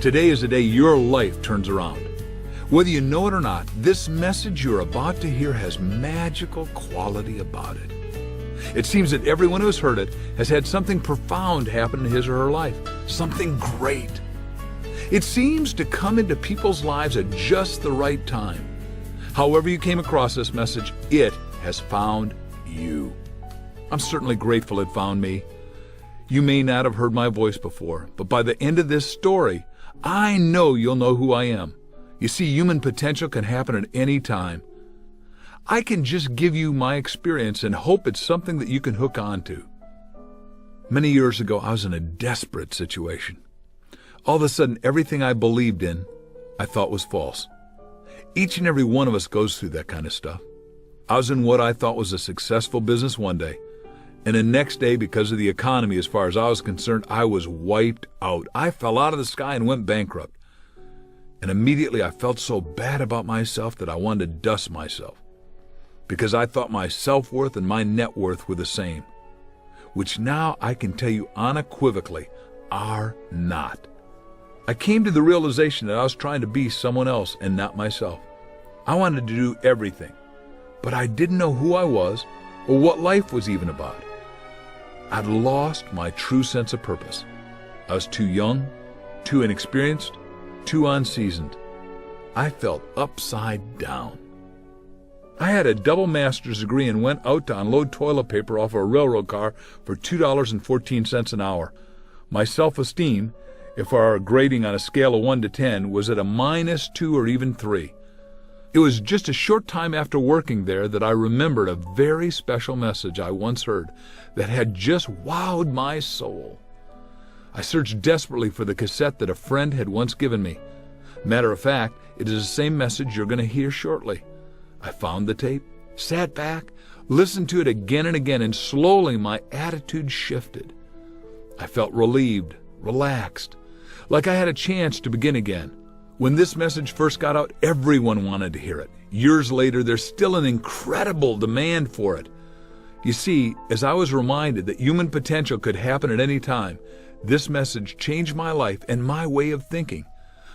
Today is the day your life turns around. Whether you know it or not, this message you're about to hear has magical quality about it. It seems that everyone who has heard it has had something profound happen in his or her life, something great. It seems to come into people's lives at just the right time. However you came across this message, it has found you. I'm certainly grateful it found me. You may not have heard my voice before, but by the end of this story, I know you'll know who I am. You see, human potential can happen at any time. I can just give you my experience and hope it's something that you can hook on to. Many years ago, I was in a desperate situation. All of a sudden, everything I believed in, I thought was false. Each and every one of us goes through that kind of stuff. I was in what I thought was a successful business one day, and the next day, because of the economy, as far as I was concerned, I was wiped out. I fell out of the sky and went bankrupt. And immediately I felt so bad about myself that I wanted to dust myself, because I thought my self-worth and my net worth were the same, which now I can tell you unequivocally are not. I came to the realization that I was trying to be someone else and not myself. I wanted to do everything, but I didn't know who I was or what life was even about. I'd lost my true sense of purpose. I was too young, too inexperienced, too unseasoned. I felt upside down. I had a double master's degree and went out to unload toilet paper off a railroad car for $2.14 an hour. My self-esteem, if our grading on a scale of 1 to 10, was at a -2 or even 3. It was just a short time after working there that I remembered a very special message I once heard that had just wowed my soul. I searched desperately for the cassette that a friend had once given me. Matter of fact, it is the same message you're going to hear shortly. I found the tape, sat back, listened to it again and again, and slowly my attitude shifted. I felt relieved, relaxed, like I had a chance to begin again. When this message first got out, everyone wanted to hear it. Years later, there's still an incredible demand for it. You see, as I was reminded that human potential could happen at any time, this message changed my life and my way of thinking.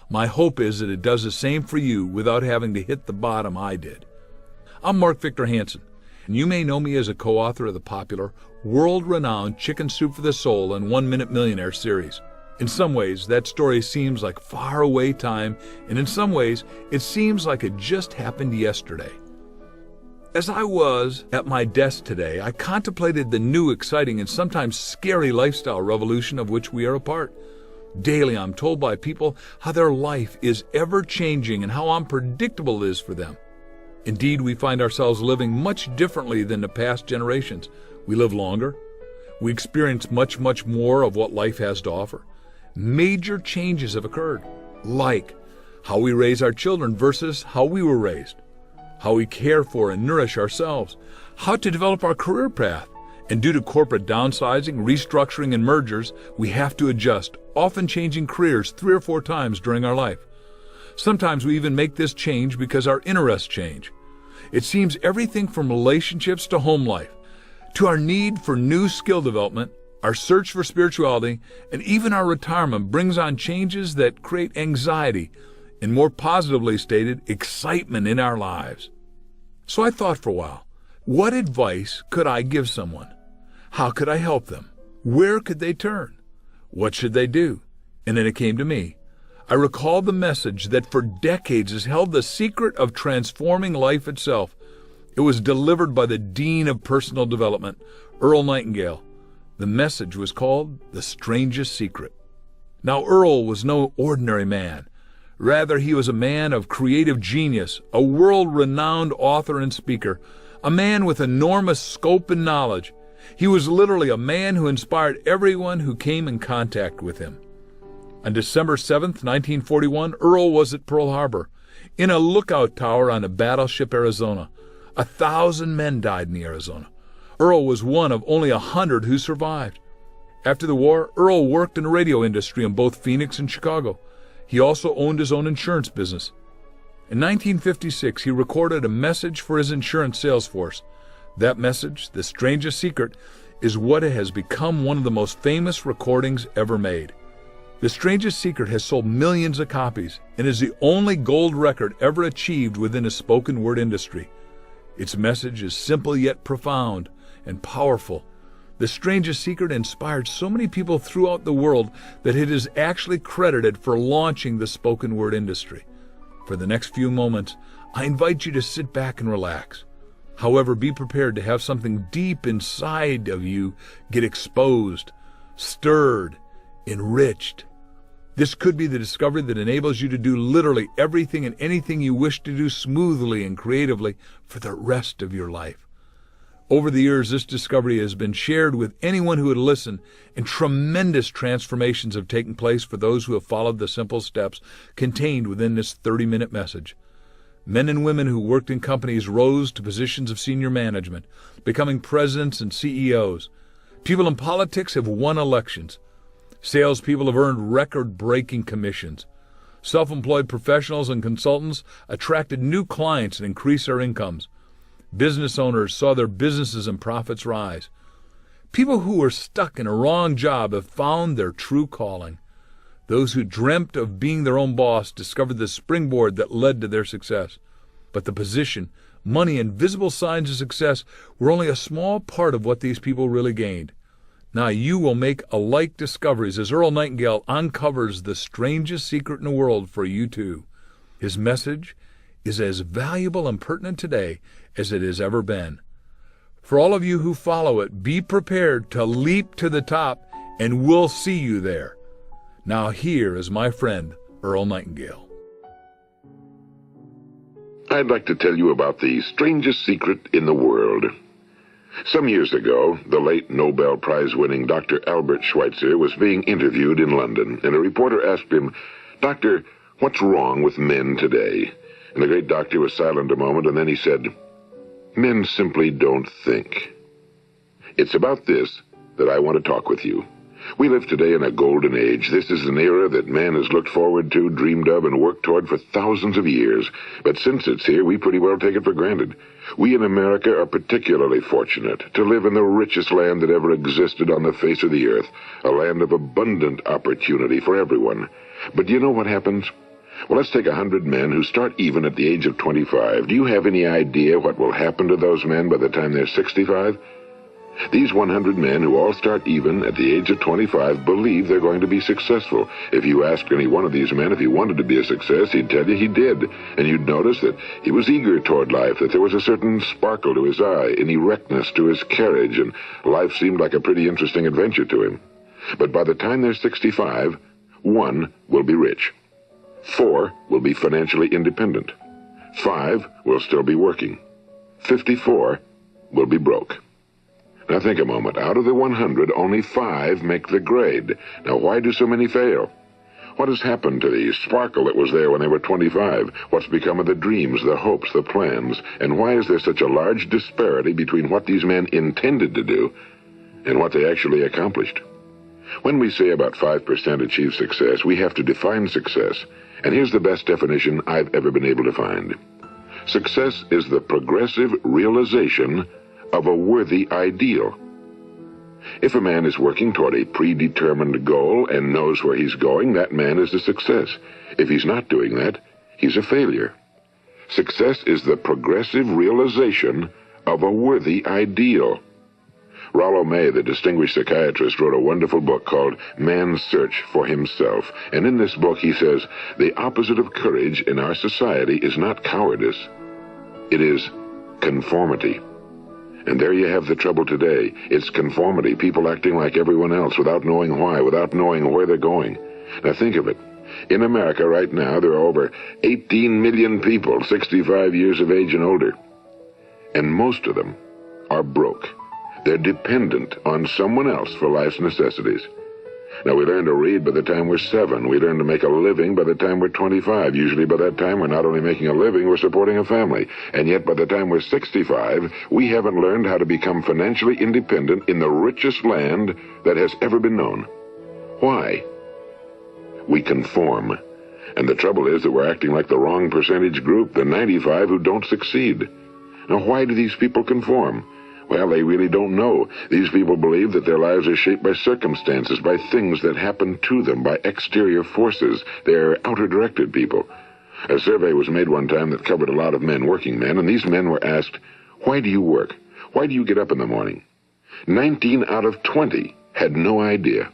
My hope is that it does the same for you without having to hit the bottom I did. I'm Mark Victor Hansen, and you may know me as a co-author of the popular, world-renowned Chicken Soup for the Soul and 1 Minute Millionaire series. In some ways, that story seems like far-away time, and in some ways, it seems like it just happened yesterday. As I was at my desk today, I contemplated the new, exciting, and sometimes scary lifestyle revolution of which we are a part. Daily, I'm told by people how their life is ever-changing and how unpredictable it is for them. Indeed, we find ourselves living much differently than the past generations. We live longer. We experience much, much more of what life has to offer. Major changes have occurred, like how we raise our children versus how we were raised, how we care for and nourish ourselves, how to develop our career path, and due to corporate downsizing, restructuring, and mergers, we have to adjust, often changing careers 3 or 4 times during our life. Sometimes we even make this change because our interests change. It seems everything from relationships to home life, to our need for new skill development, our search for spirituality, and even our retirement brings on changes that create anxiety and, more positively stated, excitement in our lives. So I thought for a while, what advice could I give someone? How could I help them? Where could they turn? What should they do? And then it came to me. I recalled the message that for decades has held the secret of transforming life itself. It was delivered by the Dean of Personal Development, Earl Nightingale. The message was called The Strangest Secret. Now, Earl was no ordinary man. Rather, he was a man of creative genius, a world-renowned author and speaker, a man with enormous scope and knowledge. He was literally a man who inspired everyone who came in contact with him. On December 7th, 1941, Earl was at Pearl Harbor, in a lookout tower on a battleship Arizona. 1,000 men died in the Arizona. Earl was one of only 100 who survived. After the war, Earl worked in the radio industry in both Phoenix and Chicago. He also owned his own insurance business. In 1956, he recorded a message for his insurance sales force. That message, The Strangest Secret, is what has become one of the most famous recordings ever made. The Strangest Secret has sold millions of copies and is the only gold record ever achieved within the spoken word industry. Its message is simple yet profound and powerful. The Strangest Secret inspired so many people throughout the world that it is actually credited for launching the spoken word industry. For the next few moments, I invite you to sit back and relax. However, be prepared to have something deep inside of you get exposed, stirred, enriched. This could be the discovery that enables you to do literally everything and anything you wish to do smoothly and creatively for the rest of your life. Over the years, this discovery has been shared with anyone who would listen, and tremendous transformations have taken place for those who have followed the simple steps contained within this 30-minute message. Men and women who worked in companies rose to positions of senior management, becoming presidents and CEOs. People in politics have won elections. Salespeople have earned record-breaking commissions. Self-employed professionals and consultants attracted new clients and increased their incomes. Business owners saw their businesses and profits rise. People who were stuck in a wrong job have found their true calling. Those who dreamt of being their own boss discovered the springboard that led to their success. But the position, money, and visible signs of success were only a small part of what these people really gained. Now you will make alike discoveries as Earl Nightingale uncovers the strangest secret in the world for you too. His message is as valuable and pertinent today as it has ever been. For all of you who follow it, be prepared to leap to the top, and we'll see you there. Now here is my friend, Earl Nightingale. I'd like to tell you about the strangest secret in the world. Some years ago, the late Nobel Prize-winning Dr. Albert Schweitzer was being interviewed in London, and a reporter asked him, "Doctor, what's wrong with men today?" And the great doctor was silent a moment, and then he said, "Men simply don't think." It's about this that I want to talk with you. We live today in a golden age. This is an era that man has looked forward to, dreamed of, and worked toward for thousands of years. But since it's here, we pretty well take it for granted. We in America are particularly fortunate to live in the richest land that ever existed on the face of the earth, a land of abundant opportunity for everyone. But do you know what happens? Well, let's take 100 men who start even at the age of 25. Do you have any idea what will happen to those men by the time they're 65? These 100 men who all start even at the age of 25 believe they're going to be successful. If you asked any one of these men if he wanted to be a success, he'd tell you he did. And you'd notice that he was eager toward life, that there was a certain sparkle to his eye, an erectness to his carriage, and life seemed like a pretty interesting adventure to him. But by the time they're 65, 1 will be rich. 4 will be financially independent. 5 will still be working. 54 will be broke. Now think a moment. Out of the 100, only 5 make the grade. Now why do so many fail? What has happened to the sparkle that was there when they were 25? What's become of the dreams, the hopes, the plans? And why is there such a large disparity between what these men intended to do and what they actually accomplished? When we say about 5% achieve success, we have to define success. And here's the best definition I've ever been able to find. Success is the progressive realization of a worthy ideal. If a man is working toward a predetermined goal and knows where he's going, that man is a success. If he's not doing that, he's a failure. Success is the progressive realization of a worthy ideal. Rollo May, the distinguished psychiatrist, wrote a wonderful book called Man's Search for Himself. And in this book he says, the opposite of courage in our society is not cowardice. It is conformity. And there you have the trouble today. It's conformity, people acting like everyone else without knowing why, without knowing where they're going. Now think of it. In America right now, there are over 18 million people 65 years of age and older. And most of them are broke. They're dependent on someone else for life's necessities. Now, we learn to read by the time we're 7. We learn to make a living by the time we're 25. Usually by that time, we're not only making a living, we're supporting a family. And yet by the time we're 65, we haven't learned how to become financially independent in the richest land that has ever been known. Why? We conform. And the trouble is that we're acting like the wrong percentage group, the 95 who don't succeed. Now, why do these people conform? Well, they really don't know. These people believe that their lives are shaped by circumstances, by things that happen to them, by exterior forces. They're outer-directed people. A survey was made one time that covered a lot of men, working men, and these men were asked, "Why do you work? Why do you get up in the morning?" 19 out of 20 had no idea.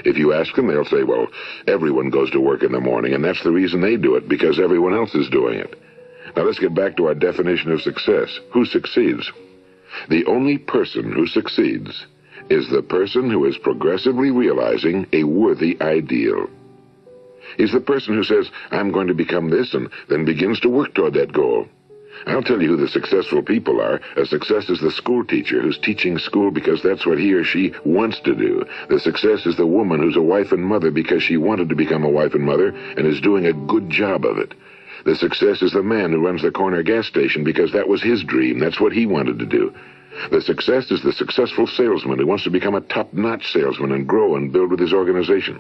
If you ask them, they'll say, well, everyone goes to work in the morning, and that's the reason they do it, because everyone else is doing it. Now let's get back to our definition of success. Who succeeds? The only person who succeeds is the person who is progressively realizing a worthy ideal. He's the person who says, I'm going to become this, and then begins to work toward that goal. I'll tell you who the successful people are. A success is the school teacher who's teaching school because that's what he or she wants to do. The success is the woman who's a wife and mother because she wanted to become a wife and mother and is doing a good job of it. The success is the man who runs the corner gas station because that was his dream. That's what he wanted to do. The success is the successful salesman who wants to become a top-notch salesman and grow and build with his organization.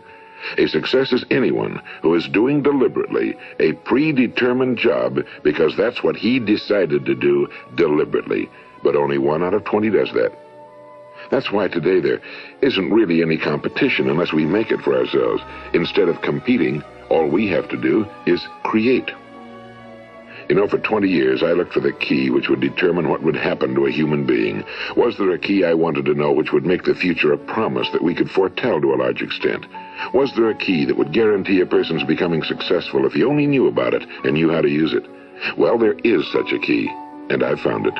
A success is anyone who is doing deliberately a predetermined job because that's what he decided to do deliberately. But only 1 out of 20 does that. That's why today there isn't really any competition unless we make it for ourselves. Instead of competing, all we have to do is create. You know, for 20 years, I looked for the key which would determine what would happen to a human being. Was there a key I wanted to know which would make the future a promise that we could foretell to a large extent? Was there a key that would guarantee a person's becoming successful if he only knew about it and knew how to use it? Well, there is such a key, and I've found it.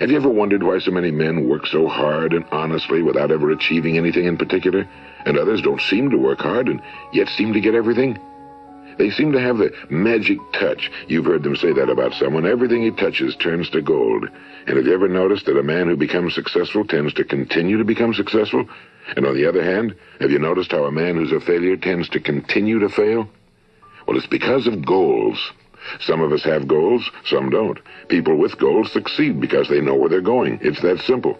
Have you ever wondered why so many men work so hard and honestly without ever achieving anything in particular, and others don't seem to work hard and yet seem to get everything? They seem to have the magic touch. You've heard them say that about someone. Everything he touches turns to gold. And have you ever noticed that a man who becomes successful tends to continue to become successful? And on the other hand, have you noticed how a man who's a failure tends to continue to fail? Well, it's because of goals. Some of us have goals, some don't. People with goals succeed because they know where they're going. It's that simple.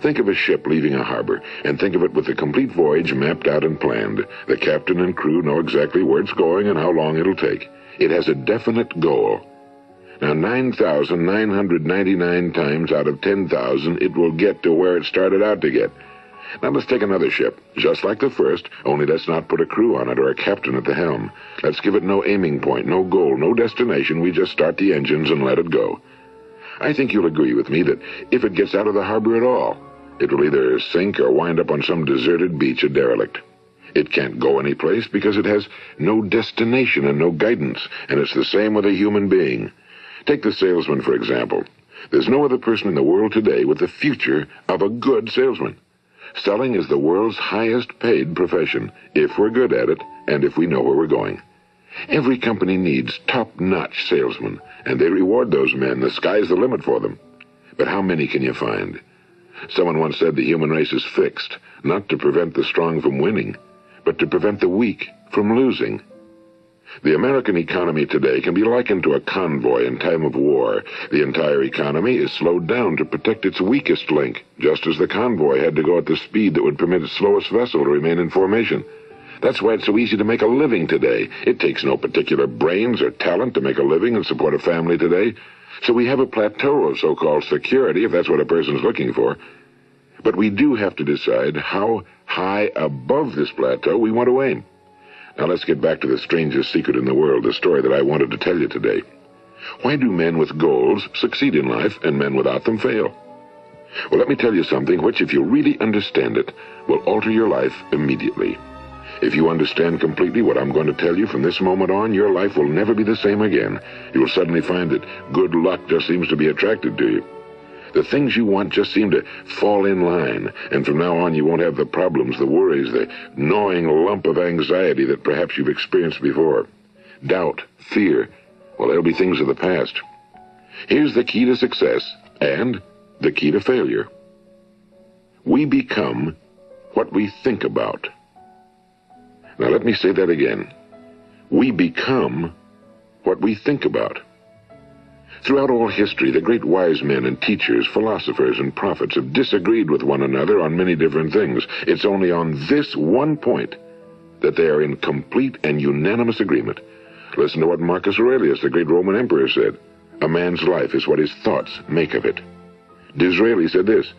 Think of a ship leaving a harbor, and think of it with the complete voyage mapped out and planned. The captain and crew know exactly where it's going and how long it'll take. It has a definite goal. Now, 9,999 times out of 10,000, it will get to where it started out to get. Now, let's take another ship, just like the first, only let's not put a crew on it or a captain at the helm. Let's give it no aiming point, no goal, no destination. We just start the engines and let it go. I think you'll agree with me that if it gets out of the harbor at all, it will either sink or wind up on some deserted beach, a derelict. It can't go anyplace because it has no destination and no guidance, and it's the same with a human being. Take the salesman, for example. There's no other person in the world today with the future of a good salesman. Selling is the world's highest paid profession, if we're good at it and if we know where we're going. Every company needs top-notch salesmen, and they reward those men. The sky's the limit for them. But how many can you find? Someone once said the human race is fixed, not to prevent the strong from winning, but to prevent the weak from losing. The American economy today can be likened to a convoy in time of war. The entire economy is slowed down to protect its weakest link, just as the convoy had to go at the speed that would permit its slowest vessel to remain in formation. That's why it's so easy to make a living today. It takes no particular brains or talent to make a living and support a family today. So we have a plateau of so-called security, if that's what a person's looking for. But we do have to decide how high above this plateau we want to aim. Now let's get back to the strangest secret in the world, the story that I wanted to tell you today. Why do men with goals succeed in life and men without them fail? Well, let me tell you something which, if you really understand it, will alter your life immediately. If you understand completely what I'm going to tell you from this moment on, your life will never be the same again. You'll suddenly find that good luck just seems to be attracted to you. The things you want just seem to fall in line, and from now on you won't have the problems, the worries, the gnawing lump of anxiety that perhaps you've experienced before. Doubt, fear, well, they'll be things of the past. Here's the key to success and the key to failure. We become what we think about. Now let me say that again. We become what we think about. Throughout all history, the great wise men and teachers, philosophers and prophets have disagreed with one another on many different things. It's only on this one point that they are in complete and unanimous agreement. Listen to what Marcus Aurelius, the great Roman emperor, said. A man's life is what his thoughts make of it. Disraeli said this,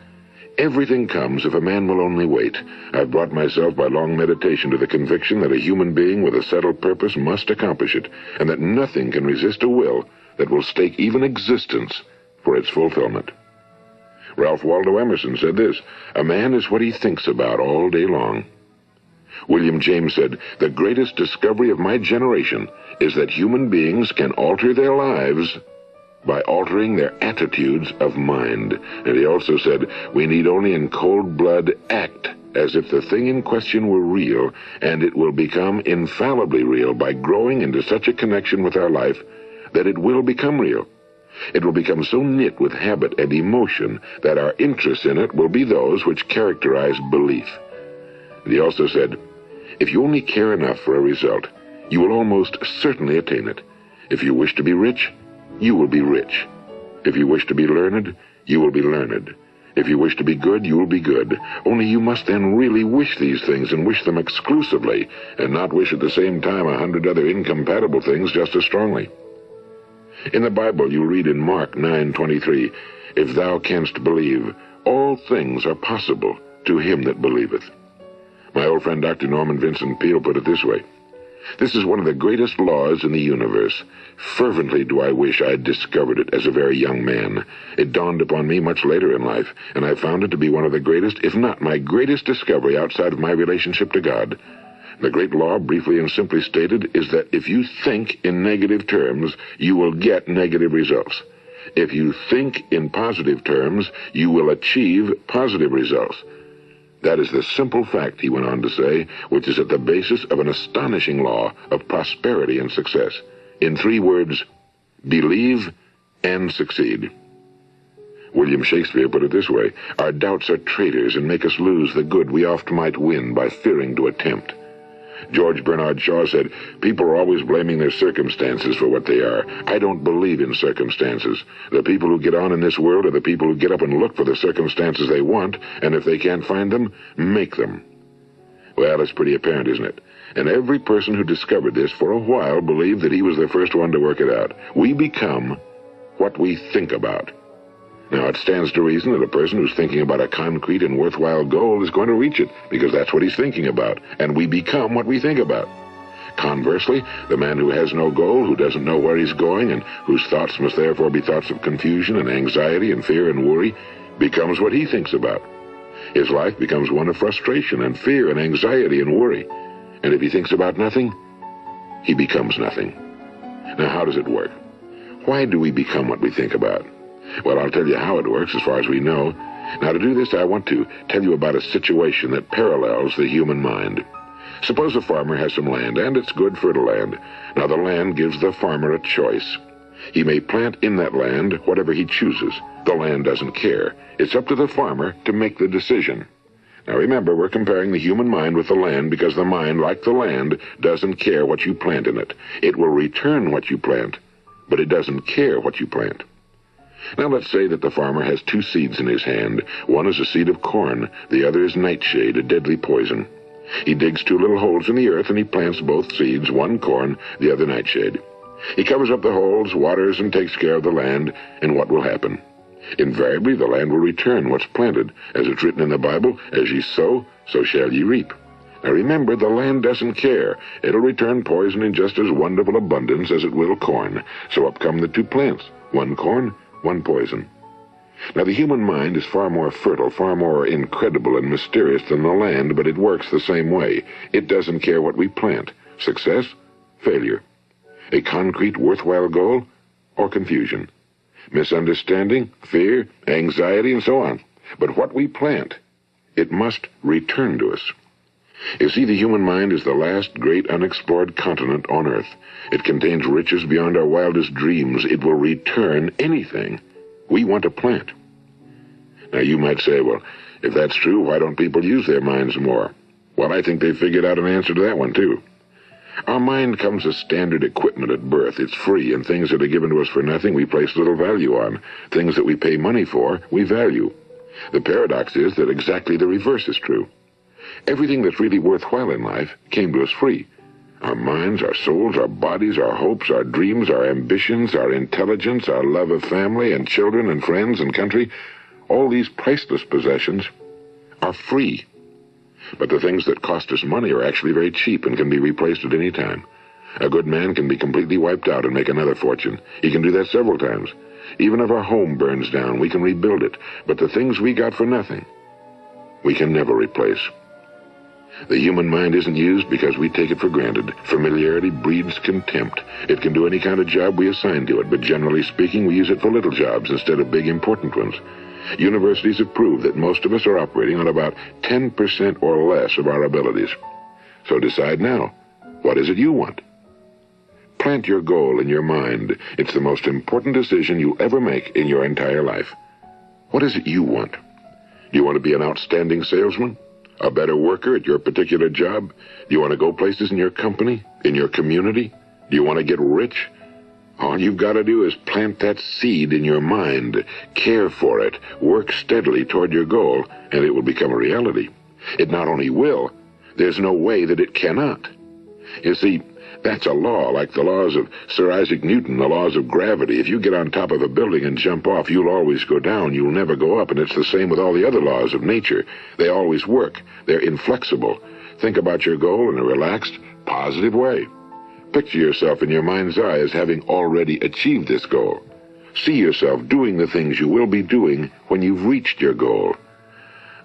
"Everything comes if a man will only wait. I've brought myself by long meditation to the conviction that a human being with a settled purpose must accomplish it, and that nothing can resist a will that will stake even existence for its fulfillment." Ralph Waldo Emerson said this, "A man is what he thinks about all day long." William James said, "The greatest discovery of my generation is that human beings can alter their lives by altering their attitudes of mind." And he also said, "We need only in cold blood act as if the thing in question were real, and it will become infallibly real by growing into such a connection with our life that it will become real. It will become so knit with habit and emotion that our interest in it will be those which characterize belief." And he also said, "If you only care enough for a result, you will almost certainly attain it. If you wish to be rich, you will be rich. If you wish to be learned, you will be learned. If you wish to be good, you will be good. Only you must then really wish these things, and wish them exclusively, and not wish at the same time 100 other incompatible things just as strongly." In the Bible, you read in Mark 9:23, "If thou canst believe, all things are possible to him that believeth." My old friend Dr. Norman Vincent Peale put it this way, "This is one of the greatest laws in the universe. Fervently do I wish I had discovered it as a very young man. It dawned upon me much later in life, and I found it to be one of the greatest, if not my greatest discovery outside of my relationship to God. The great law, briefly and simply stated, is that if you think in negative terms, you will get negative results. If you think in positive terms, you will achieve positive results. That is the simple fact," he went on to say, "which is at the basis of an astonishing law of prosperity and success. In 3 words, believe and succeed." William Shakespeare put it this way, "Our doubts are traitors and make us lose the good we oft might win by fearing to attempt." George Bernard Shaw said, "People are always blaming their circumstances for what they are. I don't believe in circumstances. The people who get on in this world are the people who get up and look for the circumstances they want, and if they can't find them, make them." Well, it's pretty apparent, isn't it? And every person who discovered this for a while believed that he was the first one to work it out. We become what we think about. Now, it stands to reason that a person who's thinking about a concrete and worthwhile goal is going to reach it, because that's what he's thinking about, and we become what we think about. Conversely, the man who has no goal, who doesn't know where he's going, and whose thoughts must therefore be thoughts of confusion and anxiety and fear and worry, becomes what he thinks about. His life becomes one of frustration and fear and anxiety and worry. And if he thinks about nothing, he becomes nothing. Now, how does it work? Why do we become what we think about? Well, I'll tell you how it works as far as we know. Now, to do this, I want to tell you about a situation that parallels the human mind. Suppose a farmer has some land, and it's good fertile land. Now, the land gives the farmer a choice. He may plant in that land whatever he chooses. The land doesn't care. It's up to the farmer to make the decision. Now, remember, we're comparing the human mind with the land because the mind, like the land, doesn't care what you plant in it. It will return what you plant, but it doesn't care what you plant. Now, let's say that the farmer has 2 seeds in his hand. One is a seed of corn. The other is nightshade, a deadly poison. He digs 2 little holes in the earth, and he plants both seeds, one corn, the other nightshade. He covers up the holes, waters, and takes care of the land, and what will happen? Invariably, the land will return what's planted. As it's written in the Bible, as ye sow, so shall ye reap. Now remember, the land doesn't care. It'll return poison in just as wonderful abundance as it will corn. So up come the 2 plants, one corn, one poison. Now, the human mind is far more fertile, far more incredible and mysterious than the land, but it works the same way. It doesn't care what we plant. Success, failure. A concrete, worthwhile goal, or confusion. Misunderstanding, fear, anxiety, and so on. But what we plant, it must return to us. You see, the human mind is the last great unexplored continent on Earth. It contains riches beyond our wildest dreams. It will return anything we want to plant. Now, you might say, well, if that's true, why don't people use their minds more? Well, I think they figured out an answer to that one, too. Our mind comes as standard equipment at birth. It's free, and things that are given to us for nothing we place little value on. Things that we pay money for, we value. The paradox is that exactly the reverse is true. Everything that's really worthwhile in life came to us free. Our minds, our souls, our bodies, our hopes, our dreams, our ambitions, our intelligence, our love of family and children and friends and country, All these priceless possessions are free. But the things that cost us money are actually very cheap and can be replaced at any time. A good man can be completely wiped out and make another fortune. He can do that several times. Even if our home burns down, we can rebuild it. But the things we got for nothing, we can never replace. The human mind isn't used because we take it for granted. Familiarity breeds contempt. It can do any kind of job we assign to it, but generally speaking, we use it for little jobs instead of big, important ones. Universities have proved that most of us are operating on about 10% or less of our abilities. So decide now, what is it you want? Plant your goal in your mind. It's the most important decision you'll ever make in your entire life. What is it you want? Do you want to be an outstanding salesman? A better worker at your particular job? Do you want to go places in your company? In your community? Do you want to get rich? All you've got to do is plant that seed in your mind, care for it, work steadily toward your goal, and it will become a reality. It not only will, there's no way that it cannot. You see, that's a law, like the laws of Sir Isaac Newton, the laws of gravity. If you get on top of a building and jump off, you'll always go down. You'll never go up, and it's the same with all the other laws of nature. They always work. They're inflexible. Think about your goal in a relaxed, positive way. Picture yourself in your mind's eye as having already achieved this goal. See yourself doing the things you will be doing when you've reached your goal.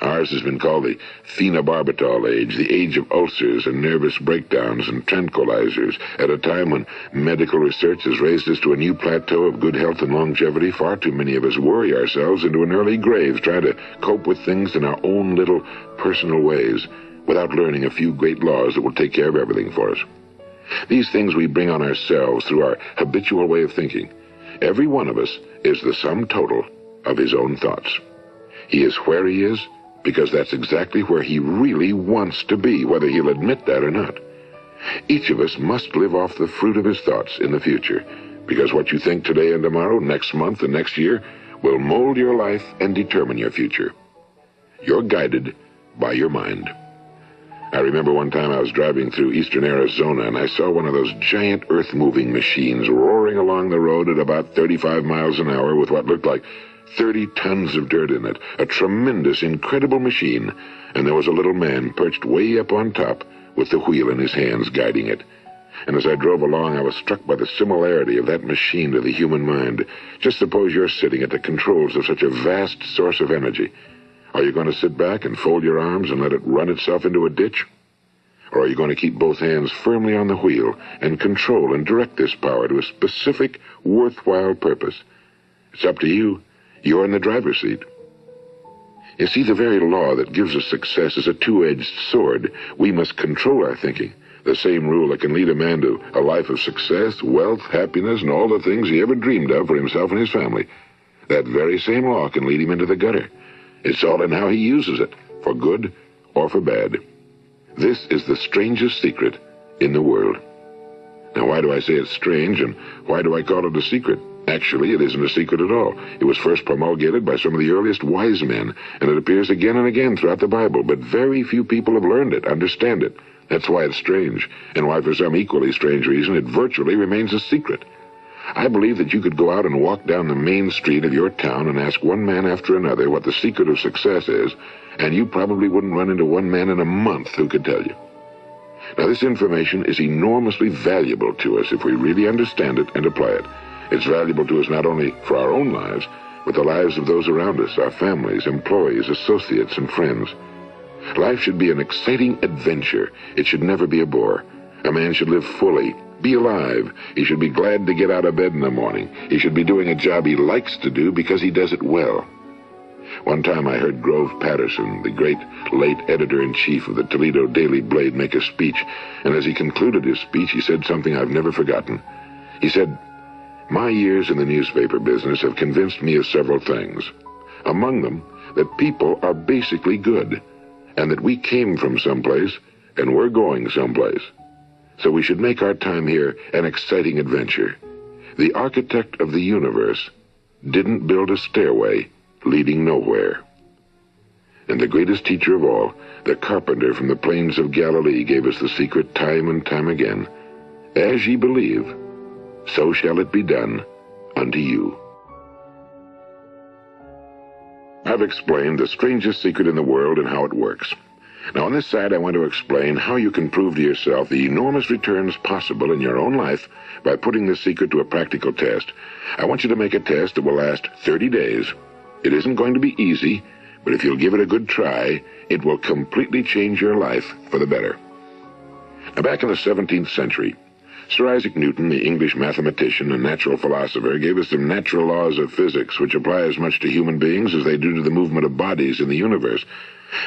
Ours has been called the phenobarbital age, the age of ulcers and nervous breakdowns and tranquilizers. At a time when medical research has raised us to a new plateau of good health and longevity, far too many of us worry ourselves into an early grave trying to cope with things in our own little personal ways without learning a few great laws that will take care of everything for us. These things we bring on ourselves through our habitual way of thinking. Every one of us is the sum total of his own thoughts. He is where he is because that's exactly where he really wants to be, whether he'll admit that or not. Each of us must live off the fruit of his thoughts in the future, because what you think today and tomorrow, next month and next year, will mold your life and determine your future. You're guided by your mind. I remember one time I was driving through eastern Arizona, and I saw one of those giant earth-moving machines roaring along the road at about 35 miles an hour with what looked like 30 tons of dirt in it. A tremendous, incredible machine, and there was a little man perched way up on top with the wheel in his hands guiding it. And as I drove along, I was struck by the similarity of that machine to the human mind. Just suppose you're sitting at the controls of such a vast source of energy. Are you going to sit back and fold your arms and let it run itself into a ditch? Or are you going to keep both hands firmly on the wheel and control and direct this power to a specific, worthwhile purpose? It's up to you. You're in the driver's seat. You see, the very law that gives us success is a two-edged sword. We must control our thinking. The same rule that can lead a man to a life of success, wealth, happiness, and all the things he ever dreamed of for himself and his family. That very same law can lead him into the gutter. It's all in how he uses it, for good or for bad. This is the strangest secret in the world. Now, why do I say it's strange, and why do I call it a secret? Actually, it isn't a secret at all. It was first promulgated by some of the earliest wise men, and it appears again and again throughout the Bible, but very few people have learned it, understand it. That's why it's strange, and why for some equally strange reason it virtually remains a secret. I believe that you could go out and walk down the main street of your town and ask one man after another what the secret of success is, and you probably wouldn't run into one man in a month who could tell you. Now, this information is enormously valuable to us if we really understand it and apply it. It's valuable to us not only for our own lives, but the lives of those around us, our families, employees, associates, and friends. Life should be an exciting adventure. It should never be a bore. A man should live fully, be alive. He should be glad to get out of bed in the morning. He should be doing a job he likes to do because he does it well. One time I heard Grove Patterson, the great late editor-in-chief of the Toledo Daily Blade, make a speech, and as he concluded his speech, he said something I've never forgotten. He said, "My years in the newspaper business have convinced me of several things. Among them, that people are basically good, and that we came from someplace and we're going someplace. So we should make our time here an exciting adventure. The architect of the universe didn't build a stairway leading nowhere." And the greatest teacher of all, the carpenter from the plains of Galilee, gave us the secret time and time again. As ye believe, so shall it be done unto you. I've explained the strangest secret in the world and how it works. Now, on this side, I want to explain how you can prove to yourself the enormous returns possible in your own life by putting this secret to a practical test. I want you to make a test that will last 30 days. It isn't going to be easy, but if you'll give it a good try, it will completely change your life for the better. Now, back in the 17th century, Sir Isaac Newton, the English mathematician and natural philosopher, gave us some natural laws of physics which apply as much to human beings as they do to the movement of bodies in the universe.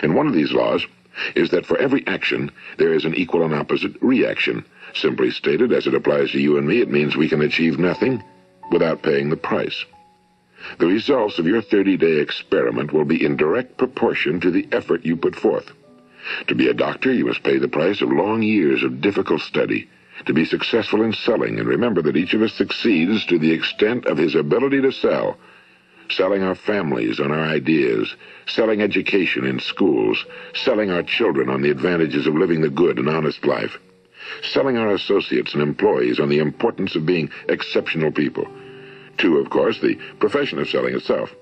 And one of these laws is that for every action, there is an equal and opposite reaction. Simply stated, as it applies to you and me, it means we can achieve nothing without paying the price. The results of your 30-day experiment will be in direct proportion to the effort you put forth. To be a doctor, you must pay the price of long years of difficult study. To be successful in selling, and remember that each of us succeeds to the extent of his ability to sell. Selling our families on our ideas, selling education in schools, selling our children on the advantages of living the good and honest life, selling our associates and employees on the importance of being exceptional people. To, of course, the profession of selling itself.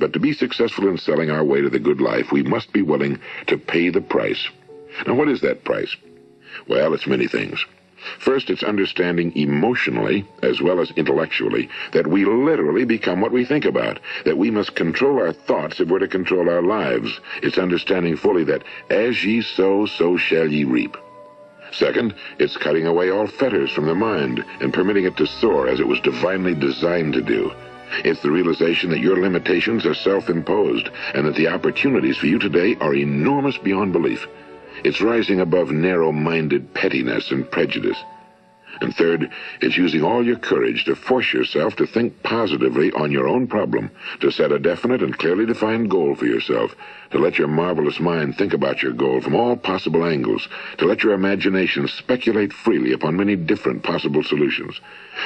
But to be successful in selling our way to the good life, we must be willing to pay the price. Now, what is that price? Well, it's many things. First, it's understanding emotionally, as well as intellectually, that we literally become what we think about, that we must control our thoughts if we're to control our lives. It's understanding fully that as ye sow, so shall ye reap. Second, it's cutting away all fetters from the mind and permitting it to soar as it was divinely designed to do. It's the realization that your limitations are self-imposed and that the opportunities for you today are enormous beyond belief. It's rising above narrow-minded pettiness and prejudice. And third, it's using all your courage to force yourself to think positively on your own problem, to set a definite and clearly defined goal for yourself, to let your marvelous mind think about your goal from all possible angles, to let your imagination speculate freely upon many different possible solutions,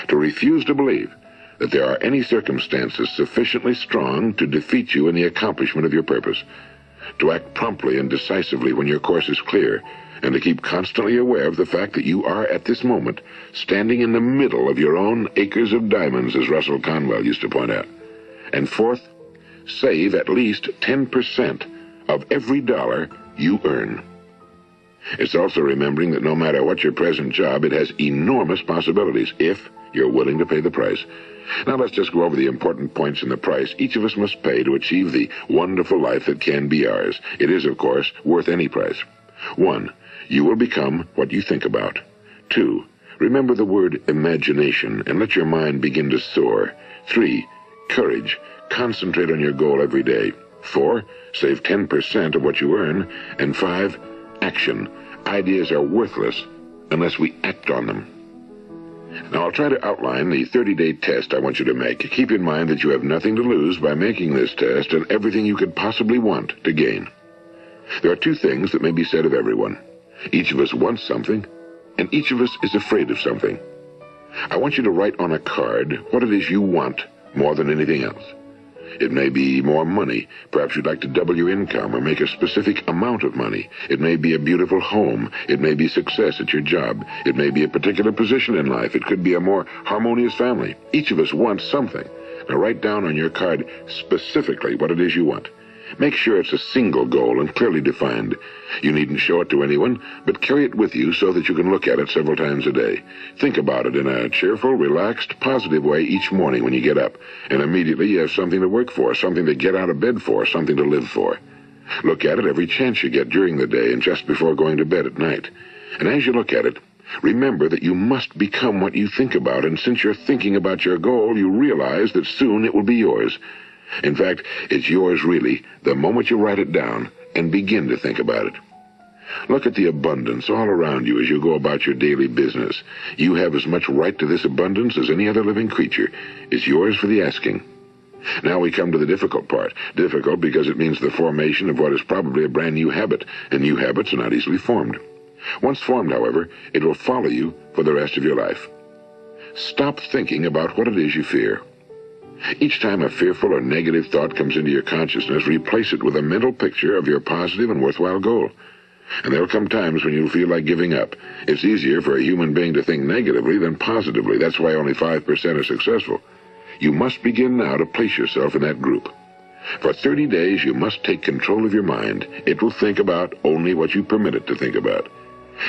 to refuse to believe that there are any circumstances sufficiently strong to defeat you in the accomplishment of your purpose, to act promptly and decisively when your course is clear, and to keep constantly aware of the fact that you are, at this moment, standing in the middle of your own acres of diamonds, as Russell Conwell used to point out. And fourth, save at least 10% of every dollar you earn. It's also remembering that no matter what your present job, it has enormous possibilities, if you're willing to pay the price. Now let's just go over the important points in the price each of us must pay to achieve the wonderful life that can be ours. It is, of course, worth any price. 1. You will become what you think about. 2. Remember the word imagination and let your mind begin to soar. 3. Courage. Concentrate on your goal every day. 4. Save 10% of what you earn. And 5. Action. Ideas are worthless unless we act on them. Now, I'll try to outline the 30-day test I want you to make. Keep in mind that you have nothing to lose by making this test and everything you could possibly want to gain. There are two things that may be said of everyone. Each of us wants something, and each of us is afraid of something. I want you to write on a card what it is you want more than anything else. It may be more money. Perhaps you'd like to double your income or make a specific amount of money. It may be a beautiful home. It may be success at your job. It may be a particular position in life. It could be a more harmonious family. Each of us wants something. Now write down on your card specifically what it is you want. Make sure it's a single goal and clearly defined. You needn't show it to anyone, but carry it with you so that you can look at it several times a day. Think about it in a cheerful, relaxed, positive way each morning when you get up, and immediately you have something to work for, something to get out of bed for, something to live for. Look at it every chance you get during the day and just before going to bed at night. And as you look at it, remember that you must become what you think about, and since you're thinking about your goal, you realize that soon it will be yours. In fact, it's yours really the moment you write it down and begin to think about it. Look at the abundance all around you as you go about your daily business. You have as much right to this abundance as any other living creature. It's yours for the asking. Now we come to the difficult part. Difficult because it means the formation of what is probably a brand new habit, and new habits are not easily formed. Once formed, however, it will follow you for the rest of your life. Stop thinking about what it is you fear. Each time a fearful or negative thought comes into your consciousness, replace it with a mental picture of your positive and worthwhile goal. And there'll come times when you'll feel like giving up. It's easier for a human being to think negatively than positively. That's why only 5% are successful. You must begin now to place yourself in that group. For 30 days, you must take control of your mind. It will think about only what you permit it to think about.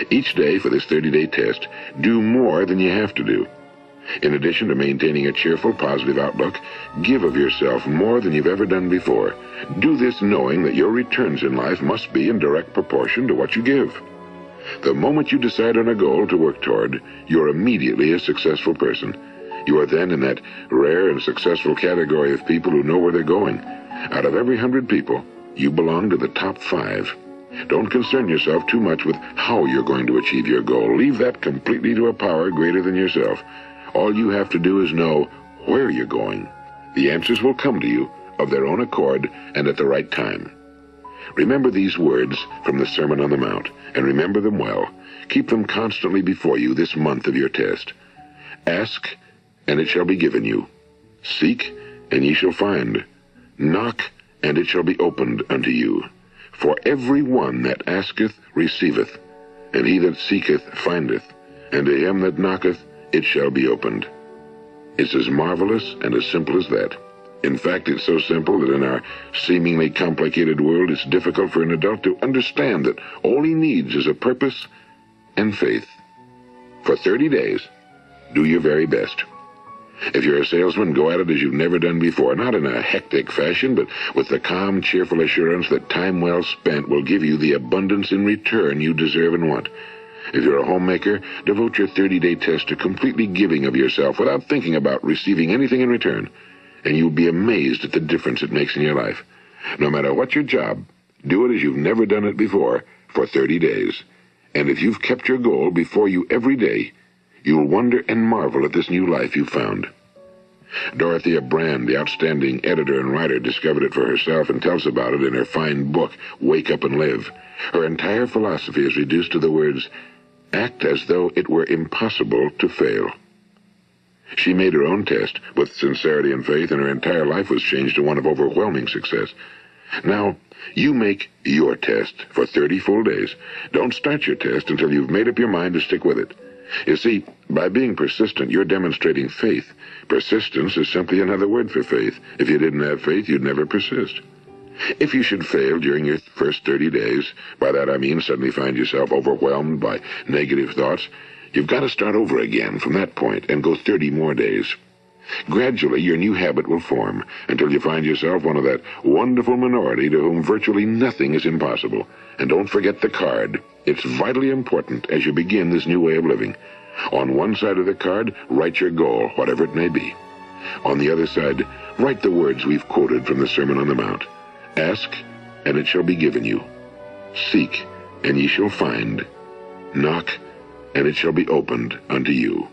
Each day for this 30-day test, do more than you have to do. In addition to maintaining a cheerful, positive outlook, give of yourself more than you've ever done before. Do this knowing that your returns in life must be in direct proportion to what you give. The moment you decide on a goal to work toward, you're immediately a successful person. You are then in that rare and successful category of people who know where they're going. Out of every 100 people, you belong to the top 5. Don't concern yourself too much with how you're going to achieve your goal. Leave that completely to a power greater than yourself. All you have to do is know where you're going. The answers will come to you of their own accord and at the right time. Remember these words from the Sermon on the Mount, and remember them well. Keep them constantly before you this month of your test. Ask, and it shall be given you. Seek, and ye shall find. Knock, and it shall be opened unto you. For every one that asketh receiveth, and he that seeketh findeth, and to him that knocketh it shall be opened. It's as marvelous and as simple as that. In fact, it's so simple that in our seemingly complicated world, it's difficult for an adult to understand that all he needs is a purpose and faith. For 30 days, do your very best. If you're a salesman, go at it as you've never done before, not in a hectic fashion, but with the calm, cheerful assurance that time well spent will give you the abundance in return you deserve and want. If you're a homemaker, devote your 30-day test to completely giving of yourself without thinking about receiving anything in return, and you'll be amazed at the difference it makes in your life. No matter what your job, do it as you've never done it before for 30 days. And if you've kept your goal before you every day, you'll wonder and marvel at this new life you've found. Dorothea Brand, the outstanding editor and writer, discovered it for herself and tells about it in her fine book, Wake Up and Live. Her entire philosophy is reduced to the words, act as though it were impossible to fail. She made her own test with sincerity and faith, and her entire life was changed to one of overwhelming success. Now, you make your test for 30 full days. Don't start your test until you've made up your mind to stick with it. You see, by being persistent, you're demonstrating faith. Persistence is simply another word for faith. If you didn't have faith, you'd never persist. If you should fail during your first 30 days, by that I mean suddenly find yourself overwhelmed by negative thoughts, you've got to start over again from that point and go 30 more days. Gradually, your new habit will form until you find yourself one of that wonderful minority to whom virtually nothing is impossible. And don't forget the card. It's vitally important as you begin this new way of living. On one side of the card, write your goal, whatever it may be. On the other side, write the words we've quoted from the Sermon on the Mount. Ask, and it shall be given you. Seek, and ye shall find. Knock, and it shall be opened unto you.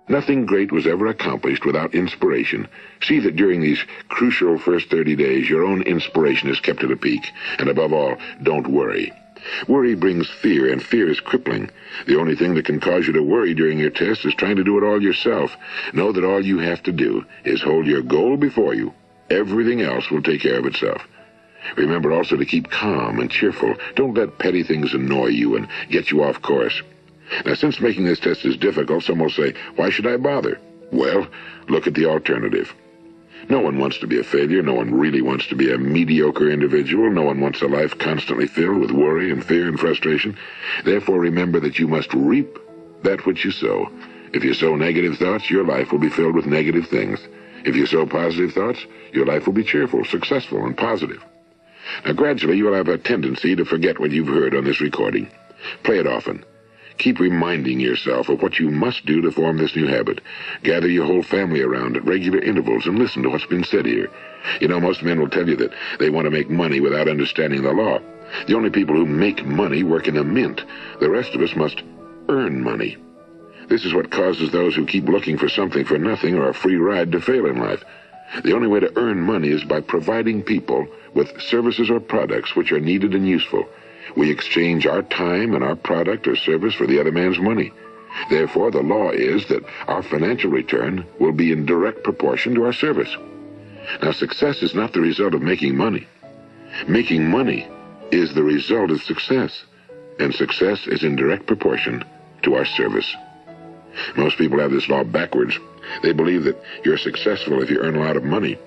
Nothing great was ever accomplished without inspiration. See that during these crucial first 30 days, your own inspiration is kept at a peak. And above all, don't worry. Worry brings fear, and fear is crippling. The only thing that can cause you to worry during your test is trying to do it all yourself. Know that all you have to do is hold your goal before you. Everything else will take care of itself. Remember also to keep calm and cheerful. Don't let petty things annoy you and get you off course. Now, since making this test is difficult, some will say, why should I bother? Well, look at the alternative. No one wants to be a failure. No one really wants to be a mediocre individual. No one wants a life constantly filled with worry and fear and frustration. Therefore, remember that you must reap that which you sow. If you sow negative thoughts, your life will be filled with negative things. If you sow positive thoughts, your life will be cheerful, successful, and positive. Now, gradually, you will have a tendency to forget what you've heard on this recording. Play it often. Keep reminding yourself of what you must do to form this new habit. Gather your whole family around at regular intervals and listen to what's been said here. You know, most men will tell you that they want to make money without understanding the law. The only people who make money work in a mint. The rest of us must earn money. This is what causes those who keep looking for something for nothing or a free ride to fail in life. The only way to earn money is by providing people with services or products which are needed and useful. We exchange our time and our product or service for the other man's money. Therefore, the law is that our financial return will be in direct proportion to our service. Now, success is not the result of making money. Making money is the result of success, and success is in direct proportion to our service. Most people have this law backwards. They believe that you're successful if you earn a lot of money.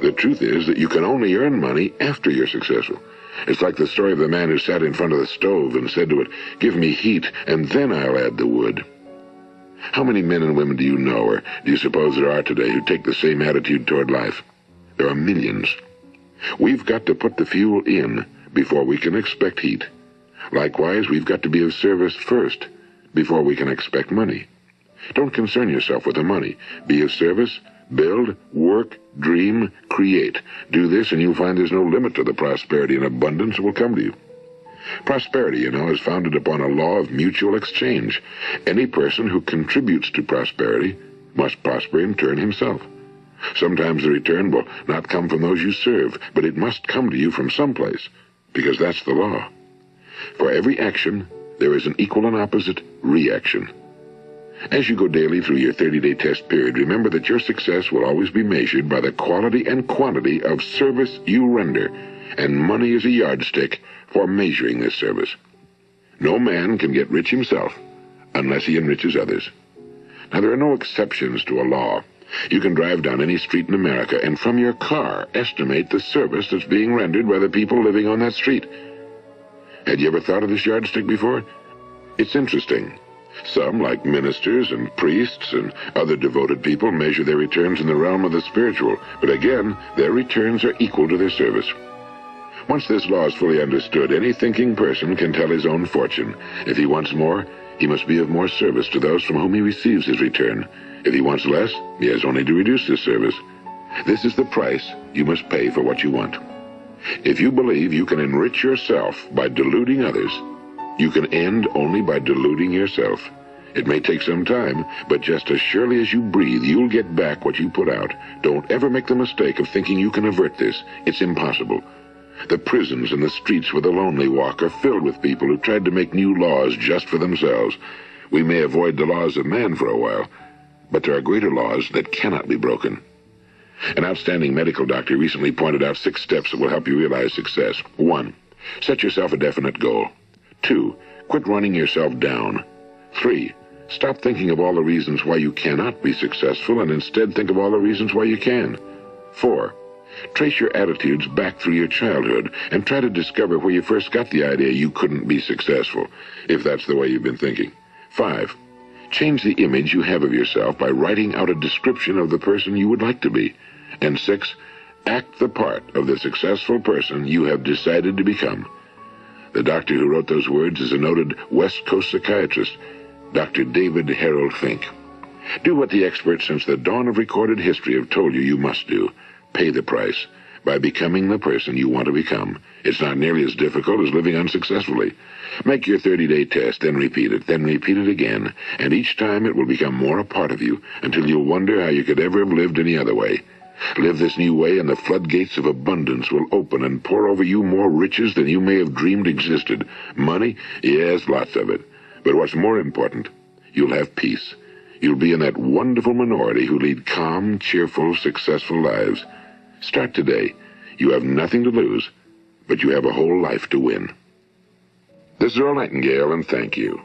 The truth is that you can only earn money after you're successful. It's like the story of the man who sat in front of the stove and said to it, "Give me heat, and then I'll add the wood." How many men and women do you know, or do you suppose there are today, who take the same attitude toward life? There are millions. We've got to put the fuel in before we can expect heat. Likewise, we've got to be of service first before we can expect money. Don't concern yourself with the money. Be of service, build, work, dream, create. Do this and you'll find there's no limit to the prosperity and abundance that will come to you. Prosperity, you know, is founded upon a law of mutual exchange. Any person who contributes to prosperity must prosper in turn himself. Sometimes the return will not come from those you serve, but it must come to you from someplace, because that's the law. For every action, there is an equal and opposite reaction. As you go daily through your 30-day test period, remember that your success will always be measured by the quality and quantity of service you render, and money is a yardstick for measuring this service. No man can get rich himself unless he enriches others. Now, there are no exceptions to a law. You can drive down any street in America and from your car estimate the service that's being rendered by the people living on that street. Had you ever thought of this yardstick before? It's interesting. Some, like ministers and priests and other devoted people, measure their returns in the realm of the spiritual, but again, their returns are equal to their service. Once this law is fully understood, any thinking person can tell his own fortune. If he wants more, he must be of more service to those from whom he receives his return. If he wants less, he has only to reduce his service. This is the price you must pay for what you want. If you believe you can enrich yourself by deluding others, you can end only by deluding yourself. It may take some time, but just as surely as you breathe, you'll get back what you put out. Don't ever make the mistake of thinking you can avert this. It's impossible. The prisons and the streets where the lonely walk are filled with people who tried to make new laws just for themselves. We may avoid the laws of man for a while, but there are greater laws that cannot be broken. An outstanding medical doctor recently pointed out 6 steps that will help you realize success. 1. Set yourself a definite goal. 2. Quit running yourself down. 3. Stop thinking of all the reasons why you cannot be successful and instead think of all the reasons why you can. 4. Trace your attitudes back through your childhood and try to discover where you first got the idea you couldn't be successful, if that's the way you've been thinking. 5. Change the image you have of yourself by writing out a description of the person you would like to be. And 6. Act the part of the successful person you have decided to become. The doctor who wrote those words is a noted West Coast psychiatrist, Dr. David Harold Fink. Do what the experts since the dawn of recorded history have told you you must do. Pay the price by becoming the person you want to become. It's not nearly as difficult as living unsuccessfully. Make your 30-day test, then repeat it again, and each time it will become more a part of you until you'll wonder how you could ever have lived any other way. Live this new way and the floodgates of abundance will open and pour over you more riches than you may have dreamed existed. Money? Yes, lots of it. But what's more important, you'll have peace. You'll be in that wonderful minority who lead calm, cheerful, successful lives. Start today. You have nothing to lose, but you have a whole life to win. This is Earl Nightingale, and thank you.